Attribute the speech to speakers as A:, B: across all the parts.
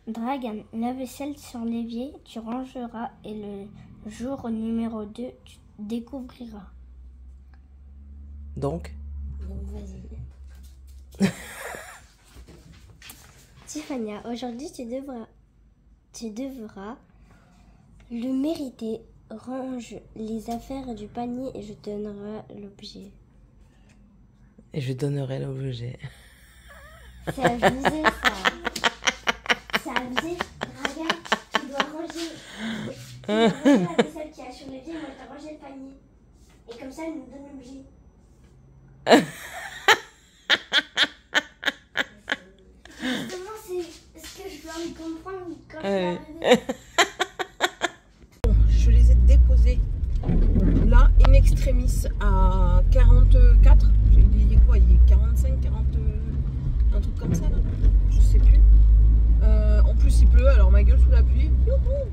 A: Dragan, la vaisselle sur l'évier, tu rangeras et le jour numéro 2, tu découvriras.
B: Donc
A: Bon, vas-y. Tiffania, aujourd'hui tu devras le mériter. Range les affaires du panier et je te donnerai l'objet.
B: Et je donnerai l'objet.
A: C'est abusé ça. C'est abusé. Regarde, tu dois ranger. Tu dois ranger la vaisselle qu'il y a sur l'évier. Moi je dois ranger le panier. Et comme ça elle nous donne l'objet. Justement c'est ce que je dois me comprendre quand je vais arriver.
B: Je les ai déposés là, in extremis, à 44. Il y a quoi? Il y a 45, 40, un truc comme ça là. Je sais plus. En plus il pleut, alors ma gueule sous la pluie. Youhou.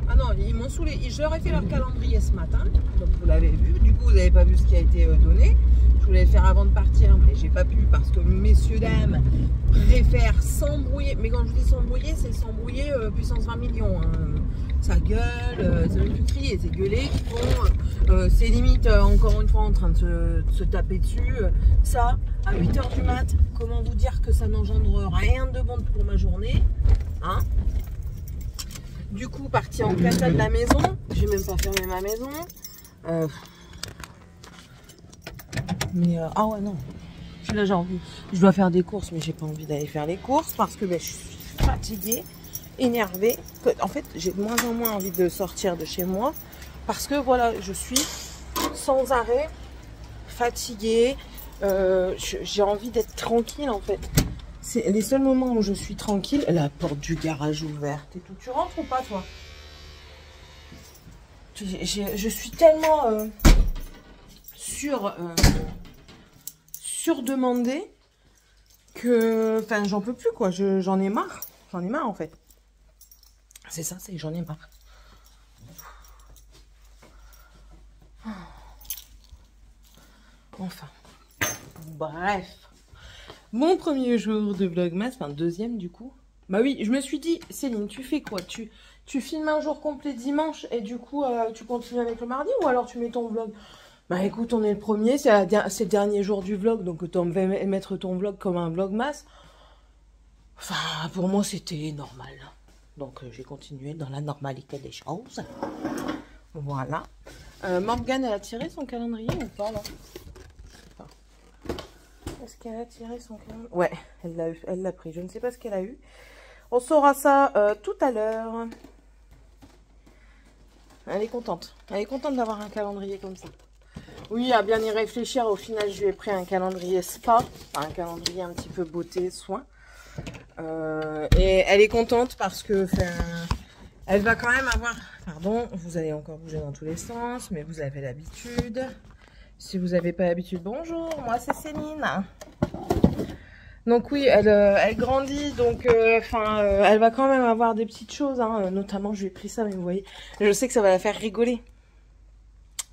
B: Ah non, ils m'ont saoulé. Je leur ai fait leur calendrier ce matin, donc vous l'avez vu. Du coup, vous n'avez pas vu ce qui a été donné. Je voulais le faire avant de partir, mais j'ai pas pu parce que messieurs, dames préfèrent s'embrouiller. Mais quand je dis s'embrouiller, c'est s'embrouiller puissance 20 millions. Hein. Ça gueule, c'est même plus crier, c'est gueuler qui font. C'est limite, encore une fois, en train de se taper dessus. Ça, à 8h du mat, comment vous dire que ça n'engendre rien de bon pour ma journée, hein? Du coup, parti en cata de la maison. J'ai même pas fermé ma maison. Ah ouais, non. Là, j'ai envie. Je dois faire des courses, mais j'ai pas envie d'aller faire les courses parce que je suis fatiguée, énervée. En fait, j'ai de moins en moins envie de sortir de chez moi parce que voilà, je suis sans arrêt fatiguée. J'ai envie d'être tranquille en fait. C'est les seuls moments où je suis tranquille. La porte du garage ouverte et tout. Tu rentres ou pas, toi? Je suis tellement surdemandée que... Enfin, j'en peux plus, quoi. J'en ai marre. J'en ai marre, en fait. C'est ça, c'est que j'en ai marre. Enfin. Bref. Mon premier jour de Vlogmas, enfin deuxième du coup. Bah oui, je me suis dit, Céline, tu fais quoi? Tu filmes un jour complet dimanche et du coup tu continues avec le mardi ou alors tu mets ton vlog? Bah écoute, on est le premier, c'est le dernier jour du vlog, donc autant mettre ton vlog comme un Vlogmas. Enfin, pour moi c'était normal. Donc j'ai continué dans la normalité des choses. Voilà. Morgane, elle a tiré son calendrier ou pas là? Est-ce qu'elle a tiré son calendrier? Ouais, elle l'a pris. Je ne sais pas ce qu'elle a eu. On saura ça tout à l'heure. Elle est contente. Elle est contente d'avoir un calendrier comme ça. Oui, à bien y réfléchir, au final, je lui ai pris un calendrier spa. Enfin, un calendrier un petit peu beauté, soin. Et elle est contente parce que elle va quand même avoir... Pardon, vous allez encore bouger dans tous les sens, mais vous avez l'habitude. Si vous n'avez pas l'habitude, bonjour, moi c'est Céline. Donc oui, elle grandit, donc elle va quand même avoir des petites choses, hein. Notamment je lui ai pris ça, mais vous voyez, je sais que ça va la faire rigoler.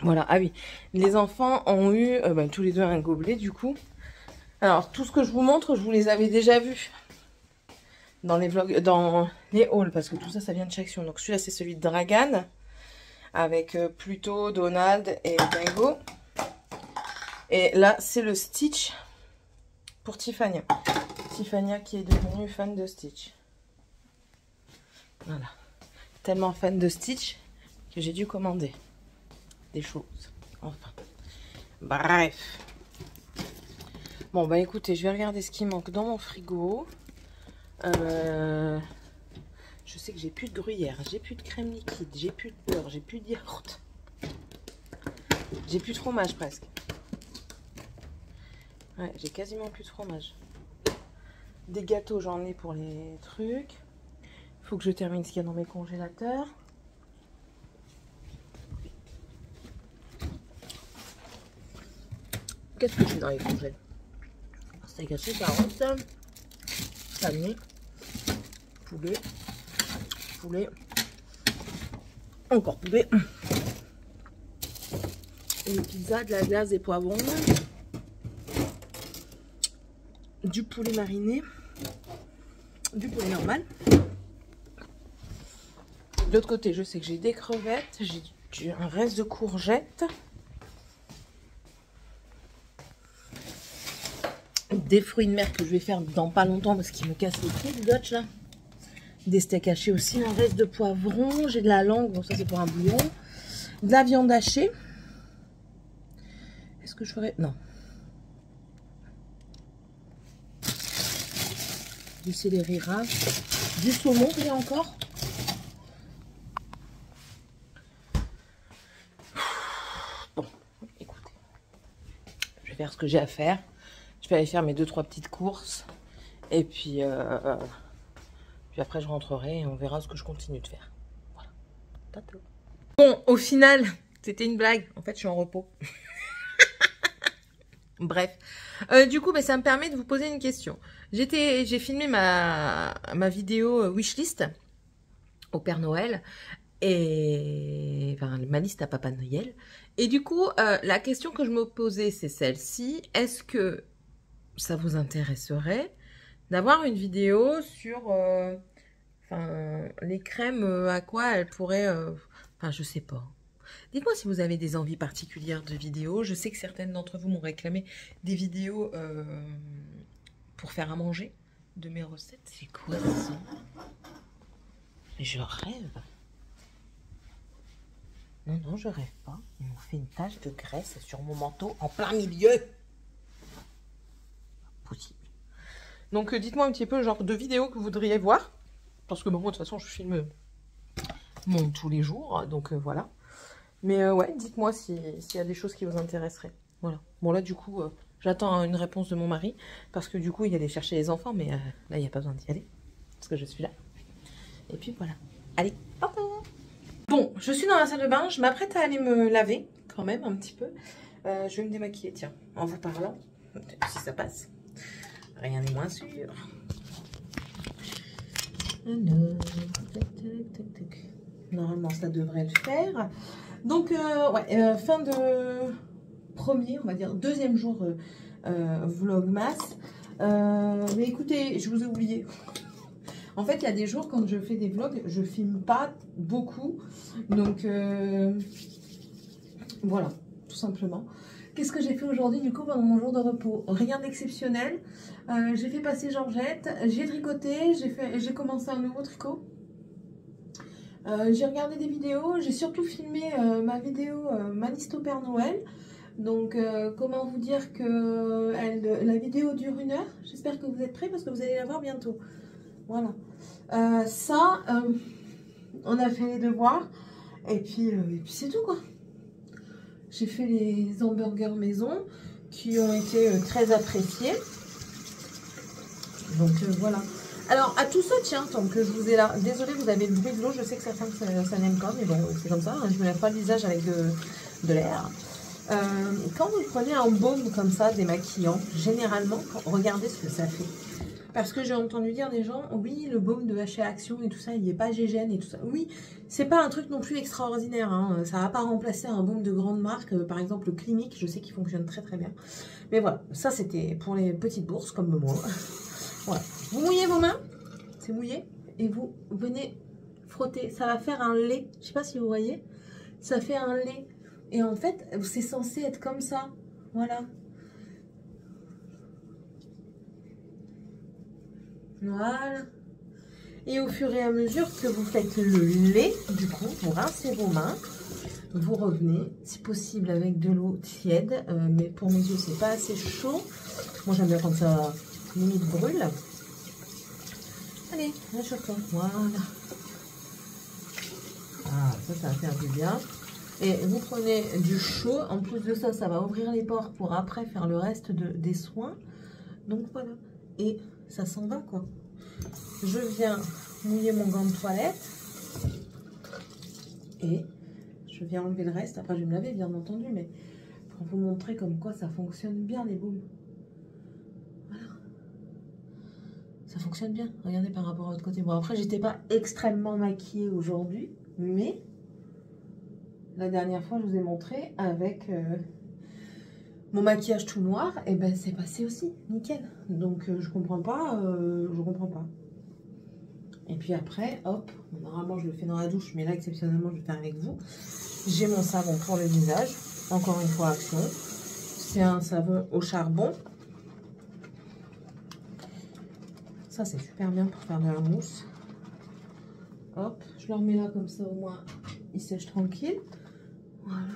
B: Voilà, ah oui, les enfants ont eu tous les deux un gobelet du coup. Alors tout ce que je vous montre, je vous les avais déjà vus dans les vlogs, dans les hauls, parce que tout ça, ça vient de chez Action. Donc celui-là c'est celui de Dragan, avec Pluto, Donald et Dingo. Et là, c'est le Stitch pour Tiffania. Tiffania qui est devenue fan de Stitch. Voilà. Tellement fan de Stitch que j'ai dû commander des choses. Enfin. Bref. Bon, bah écoutez, je vais regarder ce qui manque dans mon frigo. Je sais que j'ai plus de gruyère, j'ai plus de crème liquide, j'ai plus de beurre, j'ai plus de yaourt. J'ai plus de fromage presque. Ouais, j'ai quasiment plus de fromage. Des gâteaux, j'en ai pour les trucs. Il faut que je termine ce qu'il y a dans mes congélateurs. Qu'est-ce que j'ai dans les congèles? Steak haché, carottes, panier, poulet, encore poulet, une pizza, de la glace, des poivrons, du poulet mariné, du poulet normal, De l'autre côté, je sais que j'ai des crevettes, j'ai un reste de courgettes, des fruits de mer que je vais faire dans pas longtemps parce qu'ils me cassent les pieds, le Dutch là. Des steaks hachés aussi, un reste de poivron, j'ai de la langue, donc ça c'est pour un bouillon, de la viande hachée. Est-ce que je ferais... Non. Du céleri rave, du saumon, il y a encore. Bon, écoutez, je vais faire ce que j'ai à faire. Je vais aller faire mes 2-3 petites courses. Et puis après je rentrerai et on verra ce que je continue de faire. Voilà. Tato. Bon, au final, c'était une blague. En fait, je suis en repos. Bref, du coup, ça me permet de vous poser une question. J'ai filmé ma vidéo wishlist au Père Noël et enfin ma liste à Papa Noël. Et du coup, la question que je me posais, c'est celle-ci. Est-ce que ça vous intéresserait d'avoir une vidéo sur les crèmes, à quoi elles pourraient... Enfin, je sais pas. Dites-moi si vous avez des envies particulières de vidéos. Je sais que certaines d'entre vous m'ont réclamé des vidéos pour faire à manger de mes recettes. C'est quoi ça? Je rêve. Non, non, je rêve pas. Ils m'ont fait une tache de graisse sur mon manteau en plein milieu. Possible. Donc, dites-moi un petit peu le genre de vidéos que vous voudriez voir. Parce que bon, moi, de toute façon, je filme tous les jours. Donc, voilà. Mais ouais, dites-moi s'il y a des choses qui vous intéresseraient. Voilà. Bon, là, du coup, j'attends une réponse de mon mari. Parce que du coup, il allait chercher les enfants. Mais là, il n'y a pas besoin d'y aller. Parce que je suis là. Et puis, voilà. Allez, papa. Bon, je suis dans la salle de bain. Je m'apprête à aller me laver, quand même, un petit peu. Je vais me démaquiller, tiens, en vous parlant. Si ça passe. Rien n'est moins sûr. Alors, tac, tac, tac, tac. Normalement, ça devrait le faire. Donc, ouais, fin de premier, on va dire, deuxième jour vlogmas. Mais écoutez, je vous ai oublié. En fait, il y a des jours, quand je fais des vlogs, je filme pas beaucoup. Donc, voilà, tout simplement. Qu'est-ce que j'ai fait aujourd'hui, du coup, pendant mon jour de repos? Rien d'exceptionnel. J'ai fait passer Georgette, j'ai tricoté, j'ai commencé un nouveau tricot. J'ai regardé des vidéos, j'ai surtout filmé ma vidéo ma liste au Père Noël. Donc comment vous dire que la vidéo dure 1 heure. J'espère que vous êtes prêts parce que vous allez la voir bientôt. Voilà. On a fait les devoirs et puis c'est tout quoi. J'ai fait les hamburgers maison qui ont été très appréciés. Donc voilà. Alors, à tous ceux, tiens, tant que je vous ai là, désolé, vous avez le bruit de l'eau, je sais que certains ça n'aime pas, mais bon, c'est comme ça, hein, je ne me lave pas le visage avec de l'air. Quand vous prenez un baume comme ça, démaquillant, généralement, regardez ce que ça fait. Parce que j'ai entendu dire des gens, oui, le baume de HA Action et tout ça, il n'est pas gégène et tout ça. Oui, c'est pas un truc non plus extraordinaire, hein, ça va pas remplacer un baume de grande marque, par exemple le Clinique, je sais qu'il fonctionne très très bien. Mais voilà, ça c'était pour les petites bourses comme moi. Voilà. Vous mouillez vos mains, c'est mouillé, et vous venez frotter. Ça va faire un lait, je sais pas si vous voyez, ça fait un lait. Et en fait, c'est censé être comme ça, voilà. Voilà. Et au fur et à mesure que vous faites le lait, du coup, vous rincez vos mains, vous revenez, si possible avec de l'eau tiède, mais pour mes yeux, c'est pas assez chaud. Moi, j'aime bien quand ça limite brûle. Allez, réchauffe-toi. Voilà. Ah, ça va faire du bien. Et vous prenez du chaud. En plus de ça, ça va ouvrir les pores pour après faire le reste des soins. Donc voilà. Et ça s'en va quoi. Je viens mouiller mon gant de toilette. Et je viens enlever le reste. Après, je vais me laver, bien entendu. Mais pour vous montrer comme quoi ça fonctionne bien les baumes. Ça fonctionne bien, regardez par rapport à l'autre côté. Bon, après, j'étais pas extrêmement maquillée aujourd'hui, mais la dernière fois, je vous ai montré avec mon maquillage tout noir, et ben c'est passé aussi, nickel. Donc, je comprends pas, je comprends pas. Et puis après, hop, normalement je le fais dans la douche, mais là exceptionnellement je vais le faire avec vous. J'ai mon savon pour le visage, encore une fois Action. C'est un savon au charbon. Ça c'est super bien pour faire de la mousse. Hop, je le remets là comme ça au moins il sèche tranquille. Voilà.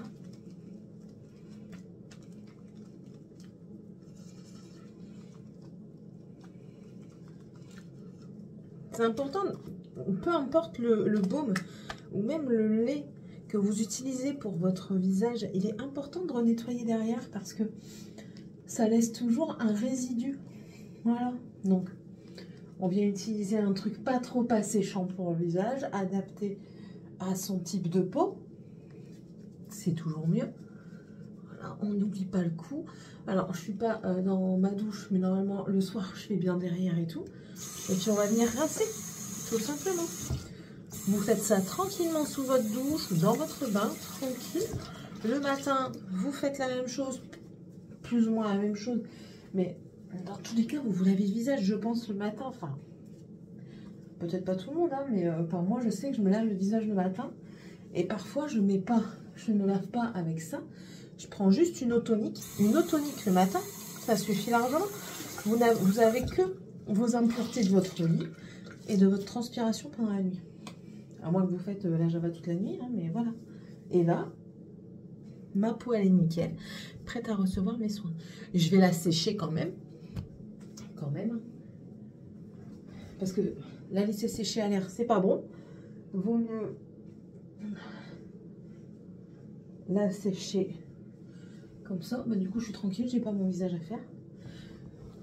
B: C'est important, peu importe le baume ou même le lait que vous utilisez pour votre visage, il est important de renettoyer derrière parce que ça laisse toujours un résidu. Voilà, donc on vient utiliser un truc pas trop asséchant pour le visage, adapté à son type de peau. C'est toujours mieux. Voilà, on n'oublie pas le coup. Alors, je suis pas dans ma douche, mais normalement, le soir, je fais bien derrière et tout. Et puis, on va venir rincer, tout simplement. Vous faites ça tranquillement sous votre douche ou dans votre bain, tranquille. Le matin, vous faites la même chose, plus ou moins la même chose. Mais dans tous les cas, vous vous lavez le visage, je pense, le matin. Enfin, peut-être pas tout le monde, hein, mais moi, je sais que je me lave le visage le matin. Et parfois, je ne me lave pas avec ça. Je prends juste une eau tonique. Une eau tonique le matin, ça suffit largement. Vous n'avez que vos impuretés de votre lit et de votre transpiration pendant la nuit. À moins que vous faites la java toute la nuit, hein, mais voilà. Et là, ma peau, elle est nickel, prête à recevoir mes soins. Je vais la sécher quand même. Parce que la laisser sécher à l'air, c'est pas bon. Vaut mieux la sécher comme ça. Bah, du coup, je suis tranquille, j'ai pas mon visage à faire.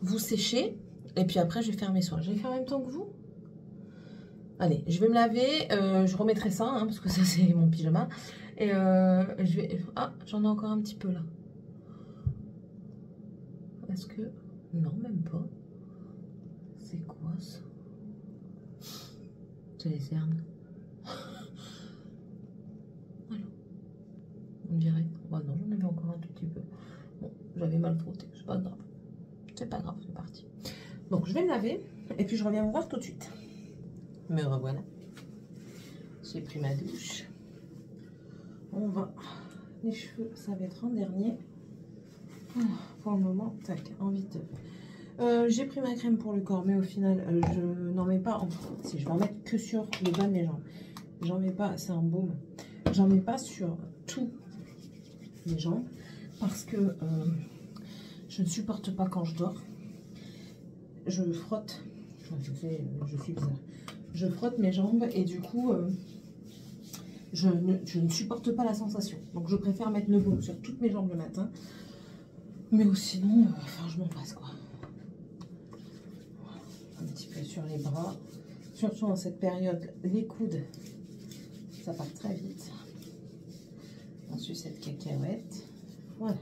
B: Vous séchez et puis après, je vais faire mes soins. Je vais faire en même temps que vous. Allez, je vais me laver. Je remettrai ça hein, parce que ça, c'est mon pyjama. Et je vais. Ah, j'en ai encore un petit peu là. Est-ce que. Non, même pas. C'est quoi ça? C'est les cernes. Voilà. On dirait. Bah non, j'en avais encore un tout petit peu. Bon, j'avais mal frotté. C'est pas grave. C'est pas grave, c'est parti. Donc, je vais me laver. Et puis, je reviens vous voir tout de suite. Me revoilà. J'ai pris ma douche. On va. Les cheveux, ça va être en dernier. Pour le moment, tac, en vite. J'ai pris ma crème pour le corps, mais au final, je n'en mets pas. Si je vais en mettre que sur le bas de mes jambes. J'en mets pas, c'est un baume. J'en mets pas sur tous les jambes parce que je ne supporte pas quand je dors. Je frotte. Je suis bizarre. Je frotte mes jambes et du coup, je ne supporte pas la sensation. Donc, je préfère mettre le baume sur toutes mes jambes le matin. Mais sinon, enfin, je m'en passe quoi. Un petit peu sur les bras. Surtout en cette période, les coudes, ça part très vite. Ensuite, cette cacahuète. Voilà.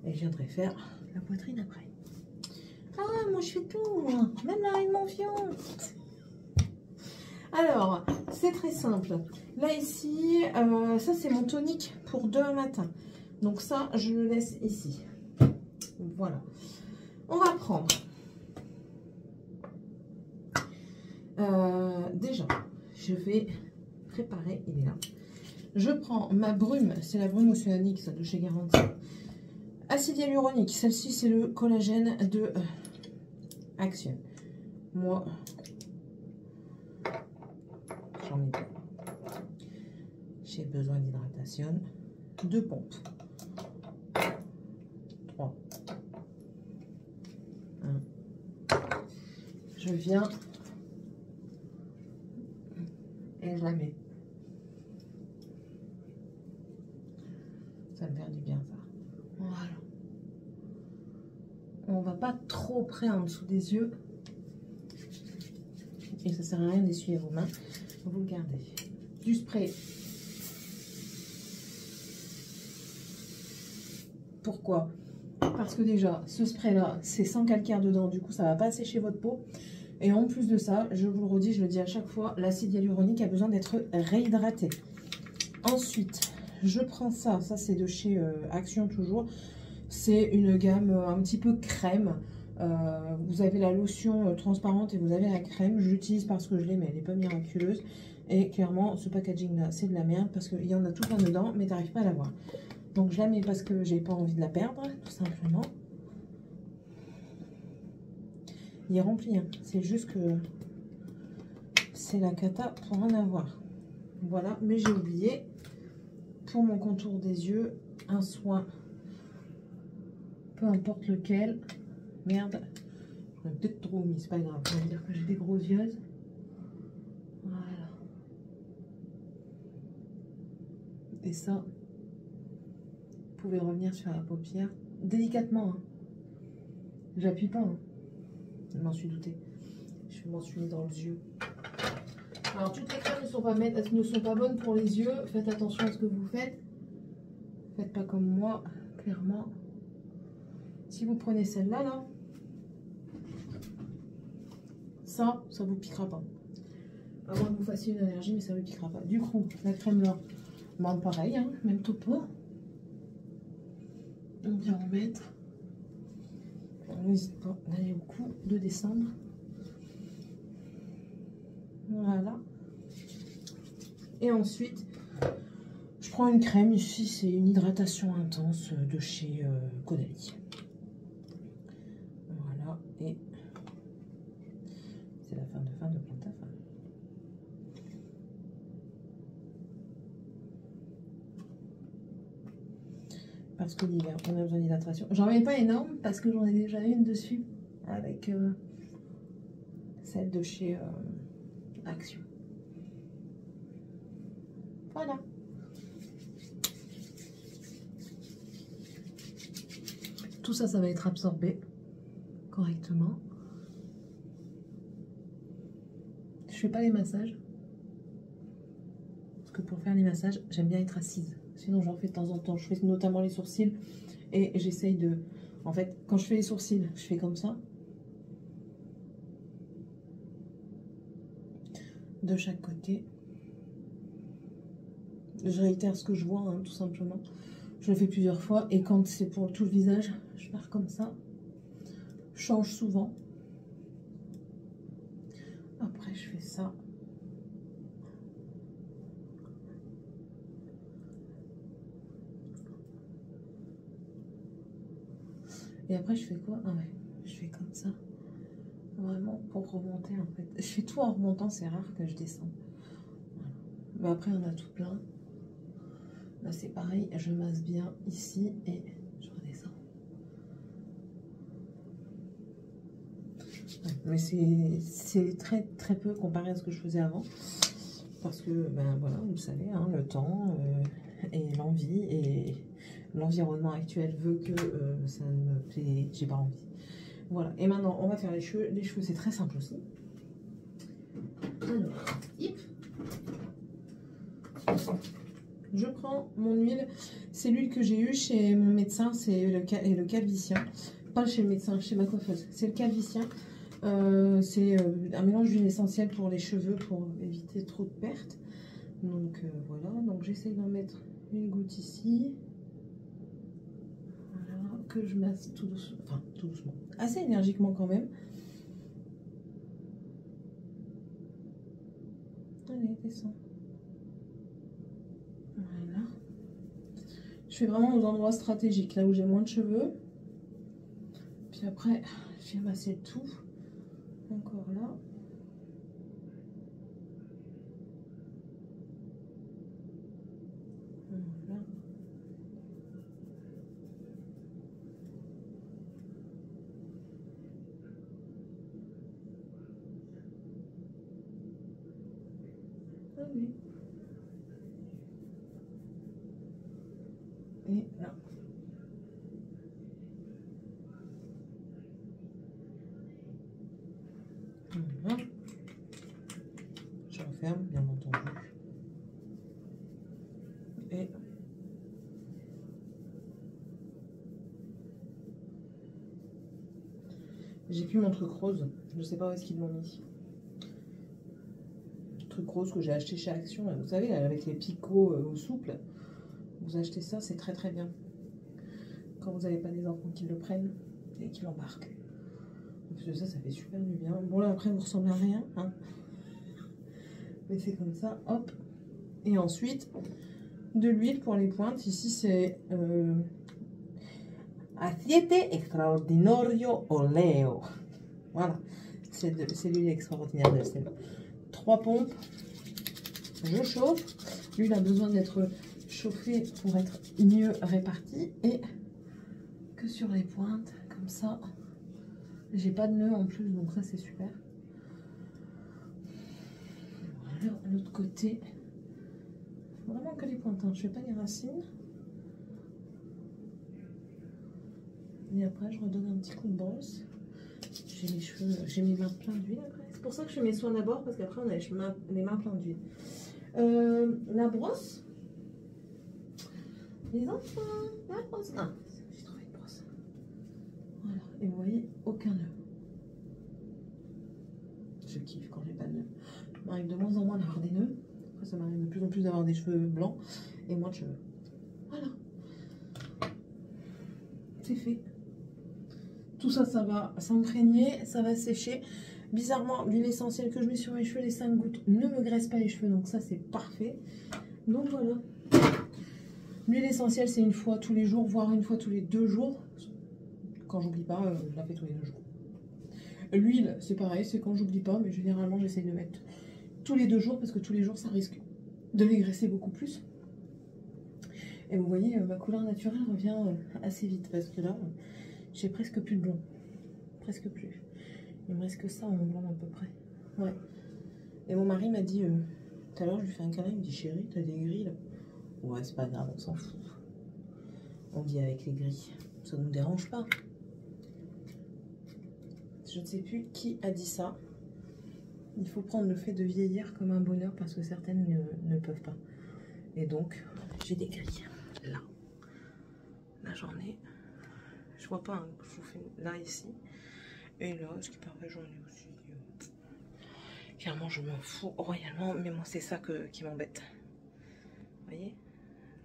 B: Et je viendrai faire la poitrine après. Ah, moi je fais tout, moi. Même la reine Monfion. Alors, c'est très simple. Là, ici, ça c'est mon tonique pour demain matin. Donc ça, je le laisse ici. Voilà. On va prendre. Déjà, je vais préparer, il est là. Je prends ma brume, c'est la brume océanique, ça de chez Garantie. Acide hyaluronique, celle-ci c'est le collagène de Action. Moi, j'en ai pas. J'ai besoin d'hydratation. 2 pompes. 3. 1. Je viens et je la mets. Ça me fait du bien ça. Voilà. On va pas trop près en dessous des yeux. Et ça sert à rien d'essuyer vos mains. Vous le gardez. Du spray. Pourquoi? Parce que déjà, ce spray-là, c'est sans calcaire dedans. Du coup, ça va pas sécher votre peau. Et en plus de ça, je vous le redis, je le dis à chaque fois, l'acide hyaluronique a besoin d'être réhydraté. Ensuite, je prends ça. Ça, c'est de chez Action toujours. C'est une gamme un petit peu crème. Vous avez la lotion transparente et vous avez la crème. Je l'utilise parce que je l'ai, mais elle n'est pas miraculeuse. Et clairement, ce packaging là, c'est de la merde parce qu'il y en a tout plein dedans, mais tu n'arrives pas à la voir. Donc je la mets parce que j'ai pas envie de la perdre, tout simplement. Il est rempli, hein. C'est juste que c'est la cata pour en avoir. Voilà, mais j'ai oublié, pour mon contour des yeux, un soin, peu importe lequel. Merde, j'en ai peut-être trop mis, c'est pas grave, on va dire que j'ai des gros yeux. Voilà. Et ça, vous pouvez revenir sur la paupière délicatement. Hein. J'appuie pas, hein. Je m'en suis doutée. Je m'en suis mis dans les yeux. Alors, toutes les crèmes ne sont pas bonnes pour les yeux. Faites attention à ce que vous faites. Faites pas comme moi, clairement. Si vous prenez celle-là, là, ça vous piquera pas. À moins que vous fassiez une allergie, mais ça vous piquera pas. Du coup, la crème là, bon, pareil, hein, même topo. On vient en mettre. N'hésite pas d'aller au cou, de descendre. Voilà. Et ensuite, je prends une crème. Ici, c'est une hydratation intense de chez Caudalie. Voilà. Et c'est la fin de Plantaf. Parce que l'hiver, on a besoin d'hydratation. J'en mets pas énorme parce que j'en ai déjà une dessus avec celle de chez Action. Voilà. Tout ça, ça va être absorbé correctement. Je fais pas les massages. Parce que pour faire les massages, j'aime bien être assise. Sinon, j'en fais de temps en temps. Je fais notamment les sourcils. Et j'essaye de... En fait, quand je fais les sourcils, je fais comme ça. De chaque côté. Je réitère ce que je vois, hein, tout simplement. Je le fais plusieurs fois. Et quand c'est pour tout le visage, je pars comme ça. Je change souvent. Après, je fais ça. Et après, je fais quoi? Ah ouais, je fais comme ça. Vraiment pour remonter, en fait. Je fais tout en remontant, c'est rare que je descends. Voilà. Mais après, on a tout plein. Là, c'est pareil, je masse bien ici et je redescends. Ouais, mais c'est très très peu comparé à ce que je faisais avant. Parce que, ben voilà, vous le savez, hein, le temps et l'envie et l'environnement actuel veut que ça ne me plaît, j'ai pas envie. Voilà, et maintenant on va faire les cheveux. Les cheveux, c'est très simple aussi. Alors, hip. Je prends mon huile, c'est l'huile que j'ai eue chez mon médecin, c'est le Calvicien. Pas chez le médecin, chez ma coiffeuse, c'est le Calvicien. C'est un mélange d'huile essentielle pour les cheveux pour éviter trop de pertes. Donc voilà, donc j'essaye d'en mettre une goutte ici. Voilà, que je masse tout doucement, enfin tout doucement, assez énergiquement quand même. Allez, descends. Voilà. Je fais vraiment aux endroits stratégiques, là où j'ai moins de cheveux. Puis après, je viens masser le tout. Encore là. Voilà. Allez. Et là. Voilà. Je referme, bien entendu. Et j'ai plus mon truc rose. Je sais pas où est-ce qu'ils l'ont mis. Le truc rose que j'ai acheté chez Action. Vous savez, avec les picots souples. Vous achetez ça, c'est très très bien. Quand vous n'avez pas des enfants qui le prennent et qui l'embarquent. Parce que ça fait super du bien. Bon là après vous ressemblez à rien, hein. Mais c'est comme ça, hop. Et ensuite, de l'huile pour les pointes. Ici c'est Aceite Extraordinario Oleo. Voilà, c'est l'huile extraordinaire de sel. 3 pompes. Je chauffe. L'huile a besoin d'être chauffée pour être mieux répartie. Et que sur les pointes, comme ça. J'ai pas de nœud en plus, donc ça c'est super. Voilà, l'autre côté. Vraiment que les pointes, hein. Je fais pas les racines. Et après, je redonne un petit coup de brosse. J'ai mes cheveux, j'ai mes mains pleines d'huile après. C'est pour ça que je fais mes soins d'abord, parce qu'après, on a les mains pleines d'huile. La brosse. Les enfants, la brosse. Ah, j'ai trouvé une brosse. Voilà, et vous voyez, aucun nœud. Je kiffe quand j'ai pas de nœud. Il m'arrive de moins en moins d'avoir des nœuds. Après, ça m'arrive de plus en plus d'avoir des cheveux blancs et moins de cheveux. Voilà. C'est fait. Tout ça, ça va s'imprégner, ça va sécher. Bizarrement, l'huile essentielle que je mets sur mes cheveux, les 5 gouttes, ne me graisse pas les cheveux. Donc ça, c'est parfait. Donc voilà. L'huile essentielle, c'est une fois tous les jours, voire une fois tous les 2 jours. Quand j'oublie pas, je la fais tous les 2 jours. L'huile, c'est pareil, c'est quand j'oublie pas, mais généralement, j'essaye de mettre tous les 2 jours parce que tous les jours, ça risque de les graisser beaucoup plus. Et vous voyez, ma couleur naturelle revient assez vite parce que là, j'ai presque plus de blond. Presque plus. Il me reste que ça en blond à peu près. Ouais. Et mon mari m'a dit, tout à l'heure, je lui fais un câlin, il me dit, chérie, t'as des grilles là? Ouais, c'est pas grave, on s'en fout. On vit avec les grilles. Ça nous dérange pas. Je ne sais plus qui a dit ça. Il faut prendre le fait de vieillir comme un bonheur parce que certaines ne peuvent pas. Et donc, j'ai des grilles. Là. Là, j'en ai. Je vois pas, hein. Je vous fais là, ici. Et là, ce qui paraît, j'en ai aussi. Clairement, je m'en fous royalement, mais moi, c'est ça qui m'embête. Vous voyez?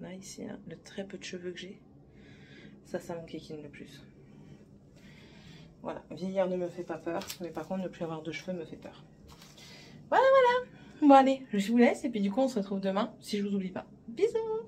B: Là, ici, là, le très peu de cheveux que j'ai, ça m'enquiquine le plus. Voilà, vieillir ne me fait pas peur, mais par contre, ne plus avoir de cheveux me fait peur. Voilà, voilà. Bon, allez, je vous laisse, et puis du coup, on se retrouve demain, si je vous oublie pas. Bisous!